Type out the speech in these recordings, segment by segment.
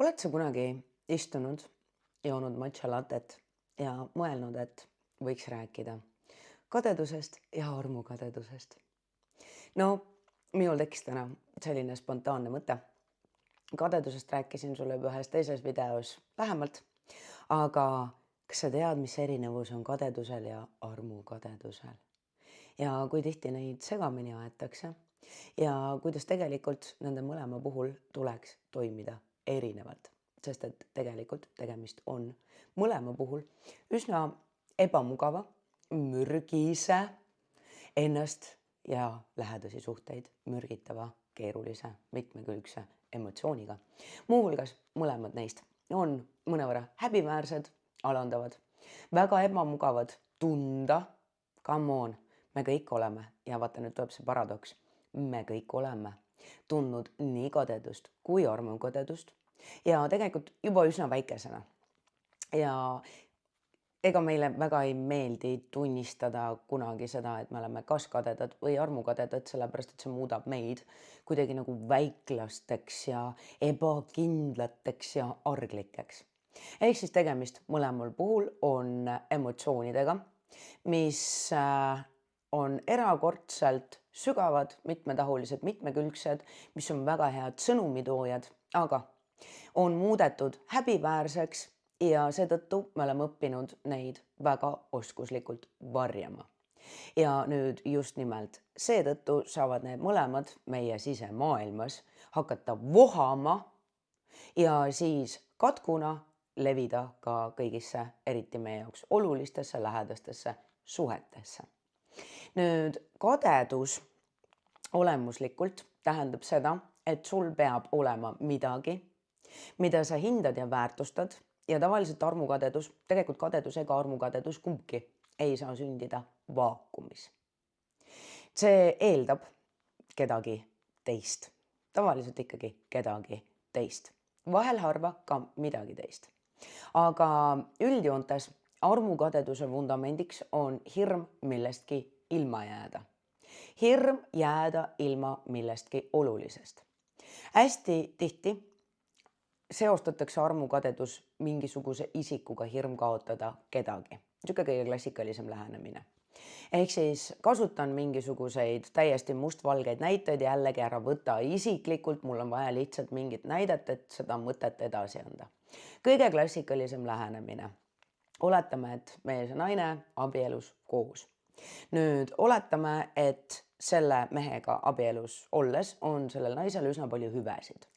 Oled sa kunagi istunud, joonud matcha latet ja mõelnud, et võiks rääkida kadedusest ja armukadedusest? No, minul tekkis täna selline spontaanne mõte. Kadedusest rääkisin sulle juba ühes teises videos lähemalt, aga kas sa tead, mis erinevus on kadedusel ja armukadedusel? Ja kui tihti neid segamini aetakse ja kuidas tegelikult nende mõlema puhul tuleks toimida erinevalt, sest et tegelikult tegemist on mõlema puhul üsna ebamugava, mürgise, ennast ja lähedasi suhteid mürgitava, keerulise, mitmekülgse emotsiooniga. Muuhulgas mõlemad neist on mõnevõrra häbiväärsed, alandavad, väga ebamugavad tunda. Come on, me kõik oleme ja vaata, nüüd tuleb see paradoks. Me kõik oleme tundnud nii kadedust kui armukadedust ja tegelikult juba üsna väikesena. Ja ega meile väga ei meeldi tunnistada kunagi seda, et me oleme kas kadedad või armukadedad, sellepärast et see muudab meid kuidagi nagu väiklasteks ja ebakindlateks ja arglikeks. Ehk siis tegemist mõlemal puhul on emotsioonidega, mis on erakordselt sügavad, mitmetahulised, mitmekülgsed, mis on väga head sõnumitoojad, aga on muudetud häbiväärseks ja seetõttu me oleme õppinud neid väga oskuslikult varjama. Ja nüüd just nimelt seetõttu saavad need mõlemad meie sisemaailmas hakata vohama ja siis katkuna levida ka kõigisse, eriti meie jaoks olulistesse, lähedastesse suhetesse. Nüüd kadedus olemuslikult tähendab seda, et sul peab olema midagi, mida sa hindad ja väärtustad ja tavaliselt armukadedus, tegelikult kadedus ega armukadedus kumbki ei saa sündida vaakumis. See eeldab kedagi teist, tavaliselt ikkagi kedagi teist, vahel harva ka midagi teist. Aga üldjoontes armukadeduse vundamendiks on hirm millestki ilma jääda. Hirm jääda ilma millestki olulisest. Hästi tihti seostatakse armukadedus mingisuguse isikuga, hirm kaotada kedagi. Niisugune kõige klassikalisem lähenemine. Ehk siis kasutan mingisuguseid täiesti mustvalgeid näiteid, jällegi ära võta isiklikult, mul on vaja lihtsalt mingit näidet, et seda mõtet edasi anda. Kõige klassikalisem lähenemine. Oletame, et mees ja naine abielus koos. Nüüd oletame, et selle mehega abielus olles on sellel naisel üsna palju hüvesid.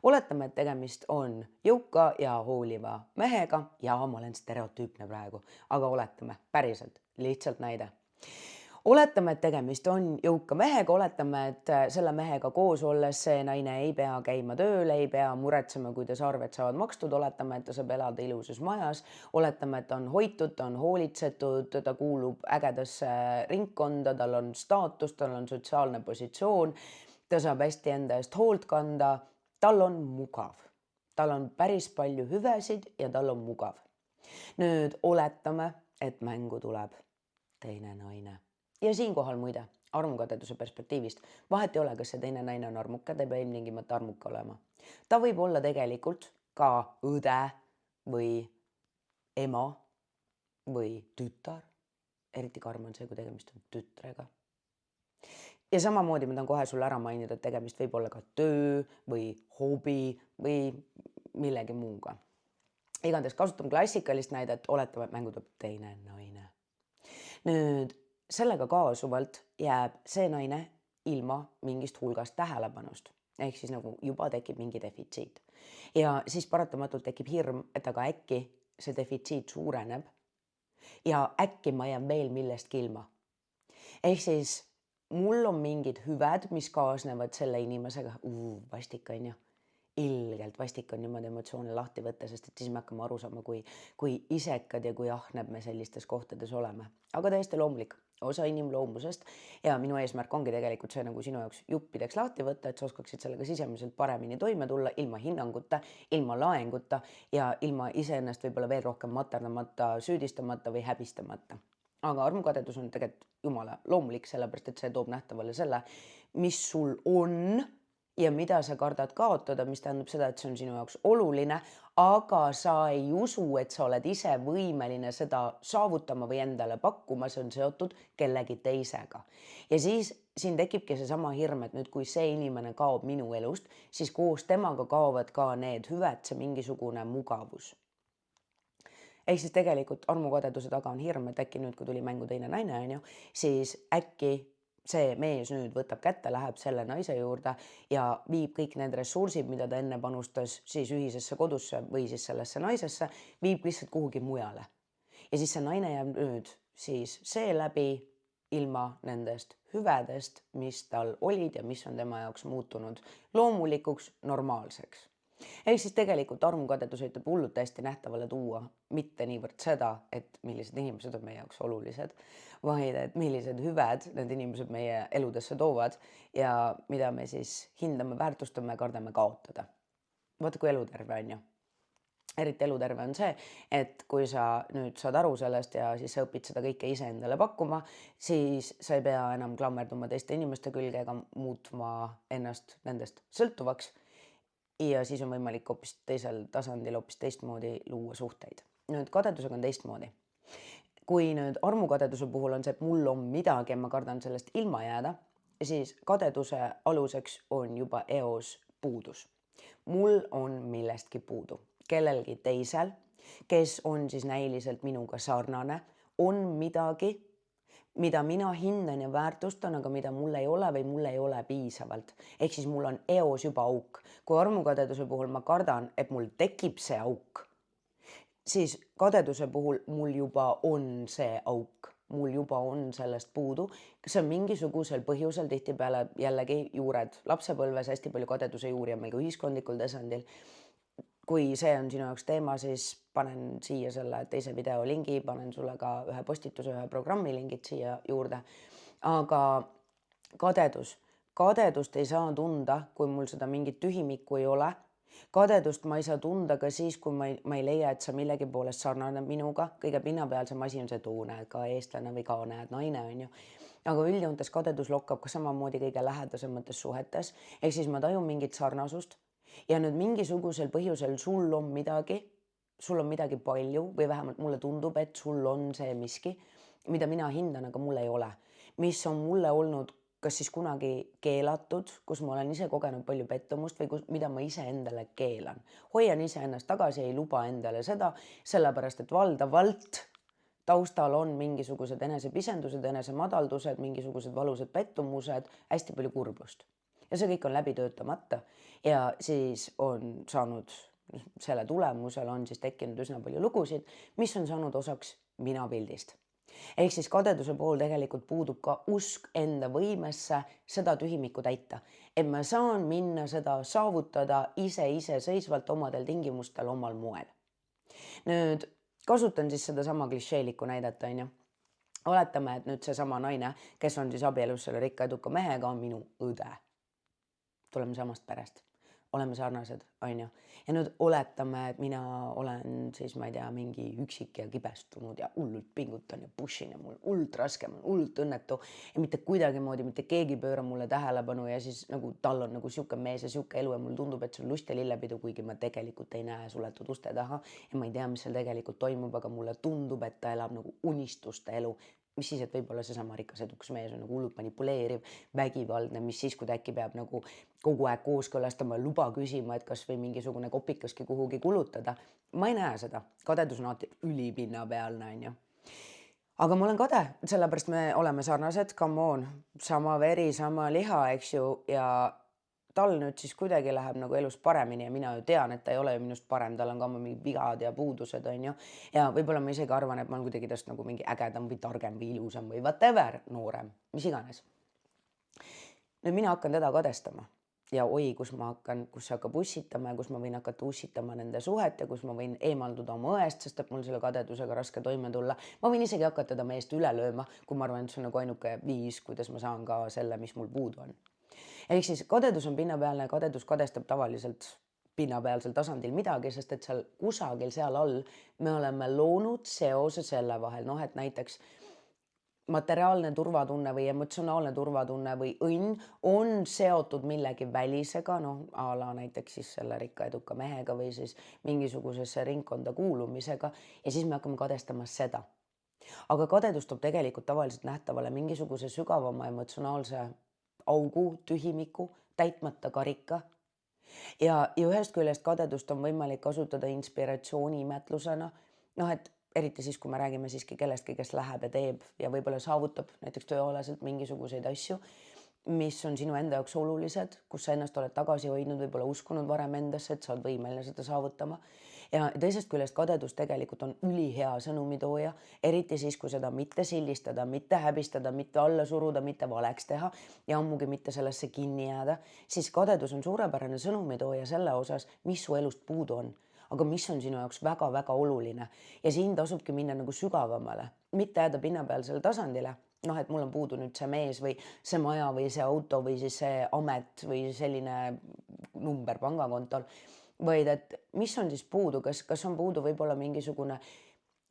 Oletame, et tegemist on jõuka ja hooliva mehega ja ma olen stereotüüpne praegu, aga oletame päriselt, lihtsalt näide. Oletame, et tegemist on jõuka mehega, oletame, et selle mehega koos olles see naine ei pea käima tööl, ei pea muretsema, kuidas arved saavad makstud, oletame, et ta saab elada ilusas majas, oletame, et ta on hoitud, ta on hoolitsetud, ta kuulub ägedasse ringkonda, tal on staatus, tal on sotsiaalne positsioon, ta saab hästi enda eest hoolt kanda, tal on mugav, tal on päris palju hüvesid ja tal on mugav. Nüüd oletame, et mängu tuleb teine naine. Ja siinkohal muide, armukadeduse perspektiivist vahet ei ole, kas see teine naine on armuke, ta ei pea ilmtingimata armuke olema. Ta võib olla tegelikult ka õde või ema või tütar. Eriti karm on see, kui tegemist on tütrega. Ja samamoodi ma tahan kohe sulle ära mainida, et tegemist võib olla ka töö või hobi või millegi muuga. Igatahes kasutan klassikalist näidet, oletame, et mängu tuleb teine naine. Nüüd sellega kaasuvalt jääb see naine ilma mingist hulgast tähelepanust. Ehk siis nagu juba tekib mingi defitsiit. Ja siis paratamatult tekib hirm, et aga äkki see defitsiit suureneb ja äkki ma jään veel millestki ilma. Ehk siis mul on mingid hüved, mis kaasnevad selle inimesega. Vastik on ju. Ilgelt vastik on niimoodi emotsioone lahti võtta, sest et siis me hakkame aru saama, kui isekad ja kui ahned me sellistes kohtades oleme. Aga täiesti loomulik, osa inimloomusest ja minu eesmärk ongi tegelikult see nagu sinu jaoks juppideks lahti võtta, et sa oskaksid sellega sisemiselt paremini toime tulla ilma hinnanguta, ilma laenguta ja ilma iseennast võib-olla veel rohkem materdamata, süüdistamata või häbistamata. Aga armukadedus on tegelikult jumala loomulik, sellepärast et see toob nähtavale selle, mis sul on ja mida sa kardad kaotada, mis tähendab seda, et see on sinu jaoks oluline, aga sa ei usu, et sa oled ise võimeline seda saavutama või endale pakkuma, see on seotud kellegi teisega. Ja siis siin tekibki seesama hirm, et nüüd, kui see inimene kaob minu elust, siis koos temaga kaovad ka need hüved, see mingisugune mugavus. Ehk siis tegelikult armukadeduse taga on hirm, et äkki nüüd, kui tuli mängu teine naine, on ju, siis äkki see mees nüüd võtab kätte, läheb selle naise juurde ja viib kõik need ressursid, mida ta enne panustas siis ühisesse kodusse või siis sellesse naisesse, viib lihtsalt kuhugi mujale. Ja siis see naine jääb nüüd siis seeläbi ilma nendest hüvedest, mis tal olid ja mis on tema jaoks muutunud loomulikuks, normaalseks. Ehk siis tegelikult armukadedus aitab hullult hästi nähtavale tuua mitte niivõrd seda, et millised inimesed on meie jaoks olulised, vaid et millised hüved need inimesed meie eludesse toovad ja mida me siis hindame, väärtustame ja kardame kaotada. Vaata, kui eluterve on ju. Eriti eluterve on see, et kui sa nüüd saad aru sellest ja siis sa õpid seda kõike iseendale pakkuma, siis sa ei pea enam klammerduma teiste inimeste külge ega muutma ennast nendest sõltuvaks. Ja siis on võimalik hoopis teisel tasandil hoopis teistmoodi luua suhteid. Nüüd kadedusega on teistmoodi. Kui nüüd armukadeduse puhul on see, et mul on midagi ja ma kardan sellest ilma jääda, siis kadeduse aluseks on juba eos puudus. Mul on millestki puudu. Kellelgi teisel, kes on siis näiliselt minuga sarnane, on midagi, mida mina hindan ja väärtustan, aga mida mul ei ole või mul ei ole piisavalt. Ehk siis mul on eos juba auk. Kui armukadeduse puhul ma kardan, et mul tekib see auk, siis kadeduse puhul mul juba on see auk. Mul juba on sellest puudu. See on mingisugusel põhjusel tihtipeale jällegi juured lapsepõlves, hästi palju kadeduse juuri on meil ka ühiskondlikul tasandil. Kui see on sinu jaoks teema, siis panen siia selle teise video lingi, panen sulle ka ühe postituse, ühe programmi lingid siia juurde. Aga kadedust ei saa tunda, kui mul seda mingit tühimikku ei ole. Kadedust ma ei saa tunda ka siis, kui ma ei leia, et sa millegi poolest sarnaneb minuga. Kõige pinnapealsem asi on see, et näed ka eestlane või ka näed naine, on ju. Aga üldjoontes kadedus lokkab ka samamoodi kõige lähedasemates suhetes. Ehk siis ma tajun mingit sarnasust. Ja nüüd mingisugusel põhjusel sul on midagi palju või vähemalt mulle tundub, et sul on see miski, mida mina hindan, aga mul ei ole. Mis on mulle olnud kas siis kunagi keelatud, kus ma olen ise kogenud palju pettumust või mida ma ise endale keelan. Hoian ise ennast tagasi, ei luba endale seda, sellepärast et valdavalt taustal on mingisugused enesepisendused, enesemadaldused, mingisugused valusad pettumused, hästi palju kurbust. Ja see kõik on läbi töötamata ja siis on saanud, selle tulemusel on siis tekkinud üsna palju lugusid, mis on saanud osaks minapildist. Ehk siis kadeduse pool tegelikult puudub ka usk enda võimesse seda tühimikku täita. Et ma saan minna seda saavutada iseseisvalt omadel tingimustel omal moel. Nüüd kasutan siis seda sama klišeelikku näidet, on ju. Oletame, et nüüd seesama naine, kes on siis abielus selle rikka eduka mehega, on minu õde. Tuleme samast perest, oleme sarnased, on ju. Ja nüüd oletame, et mina olen siis, ma ei tea, mingi üksik ja kibestunud ja hullult pingutan ja pushin ja mul hullult raske, mul hullult õnnetu ja mitte kuidagi moodi, mitte keegi pööra mulle tähelepanu ja siis nagu tal on nagu siuke mees ja siuke elu ja mul tundub, et see on lust ja lillepidu, kuigi ma tegelikult ei näe suletud uste taha ja ma ei tea, mis seal tegelikult toimub, aga mulle tundub, et ta elab nagu unistuste elu. Mis siis, et võib-olla seesama rikas edukas mees on nagu hullult manipuleeriv, vägivaldne, mis siis, kui ta äkki peab nagu kogu aeg kooskõlastama, luba küsima, et kas või mingisugune kopikaski kuhugi kulutada. Ma ei näe seda. Kadedus on alati ülipinnapealne, on ju. Aga ma olen kade, sellepärast me oleme sarnased, come on, sama veri, sama liha, eks ju, ja tal nüüd siis kuidagi läheb nagu elus paremini ja mina ju tean, et ta ei ole ju minust parem, tal on ka mingid vigad ja puudused, on ju. Ja võib-olla ma isegi arvan, et ma olen kuidagi tast nagu mingi ägedam või targem või ilusam või whatever, noorem, mis iganes. Nüüd mina hakkan teda kadestama ja oi, kus see hakkab ussitama ja kus ma võin hakata ussitama nende suhet ja kus ma võin eemalduda oma õest, sest et mul selle kadedusega raske toime tulla. Ma võin isegi hakata ta meest üle lööma, kui ma arvan, et see on nagu ainuke viis, kuidas ma saan ka selle, mis mul puudu on. Ehk siis kadedus on pinnapealne ja kadedus kadestab tavaliselt pinnapealsel tasandil midagi, sest et seal kusagil seal all me oleme loonud seose selle vahel, noh, et näiteks materiaalne turvatunne või emotsionaalne turvatunne või õnn on seotud millegi välisega, noh, a la näiteks siis selle rikka eduka mehega või siis mingisugusesse ringkonda kuulumisega ja siis me hakkame kadestama seda. Aga kadedus toob tegelikult tavaliselt nähtavale mingisuguse sügavama emotsionaalse augu, tühimiku, täitmata karika. Ja ühest küljest kadedust on võimalik kasutada inspiratsiooni imetlusena, noh, et eriti siis, kui me räägime siiski kellestki, kes läheb ja teeb ja võib-olla saavutab näiteks tööalaselt mingisuguseid asju, mis on sinu enda jaoks olulised, kus sa ennast oled tagasi hoidnud, võib-olla uskunud varem endasse, et sa oled võimeline seda saavutama. Ja teisest küljest kadedus tegelikult on ülihea sõnumitooja, eriti siis, kui seda mitte sildistada, mitte häbistada, mitte alla suruda, mitte valeks teha ja ammugi mitte sellesse kinni jääda, siis kadedus on suurepärane sõnumitooja selle osas, mis su elust puudu on, aga mis on sinu jaoks väga-väga oluline ja siin tasubki minna nagu sügavamale, mitte jääda pinnapealsele tasandile. Noh, et mul on puudu nüüd see mees või see maja või see auto või siis see amet või selline number pangakontol, vaid et mis on siis puudu, kas on puudu võib-olla mingisugune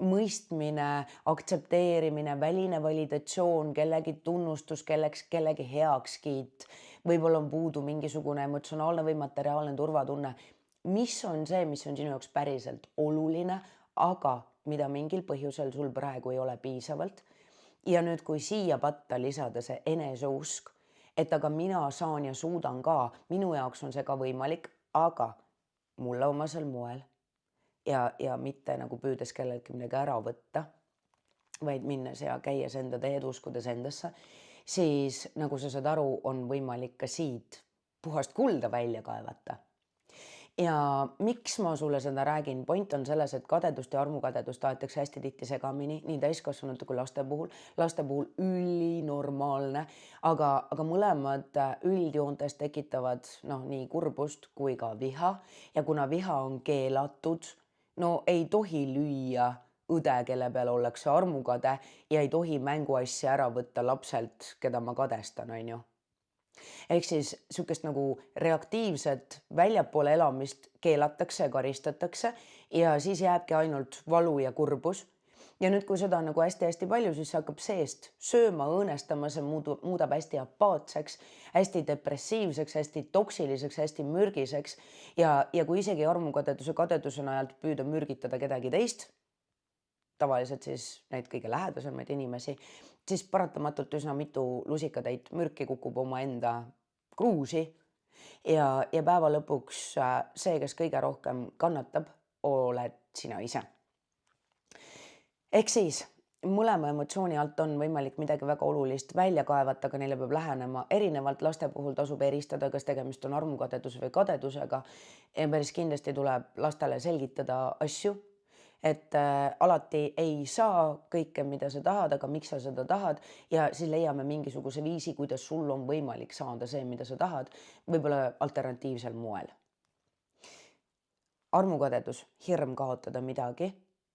mõistmine, aktsepteerimine, väline validatsioon, kellegi tunnustus, kellegi heakskiit, võib-olla on puudu mingisugune emotsionaalne või materiaalne turvatunne. Mis on see, mis on sinu jaoks päriselt oluline, aga mida mingil põhjusel sul praegu ei ole piisavalt? Ja nüüd, kui siia patta lisada see eneseusk, et aga mina saan ja suudan ka, minu jaoks on see ka võimalik, aga mulle omasel moel ja mitte nagu püüdes kelleltki midagi ära võtta, vaid minnes ja käies enda teed, uskudes endasse, siis nagu sa saad aru, on võimalik ka siit puhast kulda välja kaevata. Ja miks ma sulle seda räägin? Point on selles, et kadedust ja armukadedust aetakse hästi tihti segamini, nii täiskasvanute kui laste puhul. Laste puhul ülinormaalne, aga mõlemad üldjoontes tekitavad nii kurbust kui ka viha. Ja kuna viha on keelatud, no ei tohi lüüa õde, kelle peale ollakse armukade ja ei tohi mänguasja ära võtta lapselt, keda ma kadestan, on ju. Ehk siis sihukest nagu reaktiivset väljapoole elamist keelatakse ja karistatakse ja siis jääbki ainult valu ja kurbus. Ja nüüd, kui seda on nagu hästi-hästi palju, siis see hakkab seest sööma, õõnestama, see muudab hästi apaatseks, hästi depressiivseks, hästi toksiliseks, hästi mürgiseks. Ja kui isegi armukadeduse kadeduse najalt püüda mürgitada kedagi teist, tavaliselt siis neid kõige lähedasemaid inimesi, siis paratamatult üsna mitu lusikatäit mürki kukub omaenda kruusi ja päeva lõpuks see, kes kõige rohkem kannatab, oled sina ise. Ehk siis mõlema emotsiooni alt on võimalik midagi väga olulist välja kaevata, aga neile peab lähenema erinevalt. Laste puhul tasub eristada, kas tegemist on armukadeduse või kadedusega. Ja päris kindlasti tuleb lastele selgitada asju, et alati ei saa kõike, mida sa tahad, aga miks sa seda tahad ja siis leiame mingisuguse viisi, kuidas sul on võimalik saada see, mida sa tahad, võib-olla alternatiivsel moel. Armukadedus, hirm kaotada midagi,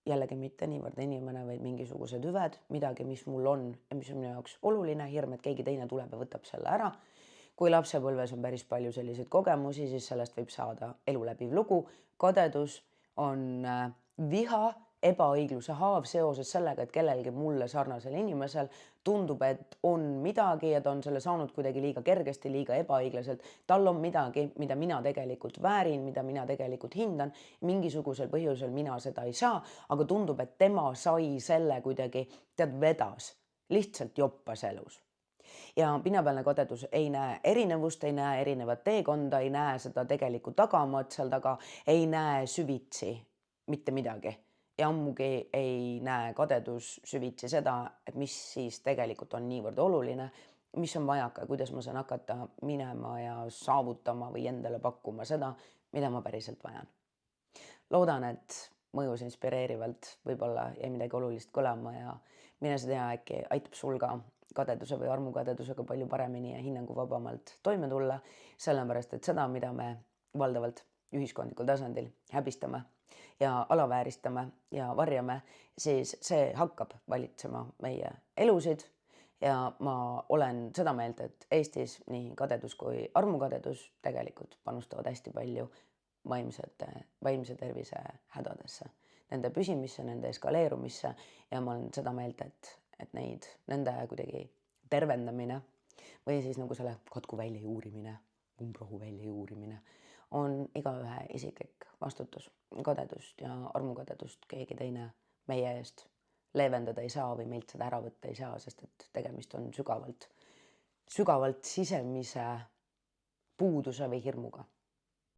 jällegi mitte niivõrd inimene, vaid mingisugused hüved, midagi, mis mul on ja mis on minu jaoks oluline, hirm, et keegi teine tuleb ja võtab selle ära. Kui lapsepõlves on päris palju selliseid kogemusi, siis sellest võib saada eluläbiv lugu. Kadedus on viha, ebaõigluse haav seoses sellega, et kellelgi mulle sarnasel inimesel tundub, et on midagi ja ta on selle saanud kuidagi liiga kergesti, liiga ebaõiglaselt. Tal on midagi, mida mina tegelikult väärin, mida mina tegelikult hindan. Mingisugusel põhjusel mina seda ei saa, aga tundub, et tema sai selle kuidagi, vedas, lihtsalt joppas elus. Ja pinnapealne kadedus ei näe erinevust, ei näe erinevat teekonda, ei näe seda tegelikku tagamaad seal taga, ei näe süvitsi mitte midagi ja ammugi ei näe kadedus süvitsi seda, et mis siis tegelikult on niivõrd oluline, mis on vajaka ja kuidas ma saan hakata minema ja saavutama või endale pakkuma seda, mida ma päriselt vajan. Loodan, et mõjus inspireerivalt, võib-olla jäi midagi olulist kõlama ja mine sa tea, äkki aitab sul ka kadeduse või armukadedusega palju paremini ja hinnanguvabamalt toime tulla, sellepärast et seda, mida me valdavalt ühiskondlikul tasandil häbistame ja alavääristame ja varjame, siis see hakkab valitsema meie elusid ja ma olen seda meelt, et Eestis nii kadedus kui armukadedus tegelikult panustavad hästi palju vaimse tervise hädadesse, nende püsimisse, nende eskaleerumisse ja ma olen seda meelt, et et nende kuidagi tervendamine või siis nagu selle katku väljajuurimine, umbrohu väljajuurimine on igaühe isiklik vastutus. Kadedust ja armukadedust keegi teine meie eest leevendada ei saa või meilt seda ära võtta ei saa, sest et tegemist on sügavalt sisemise puuduse või hirmuga.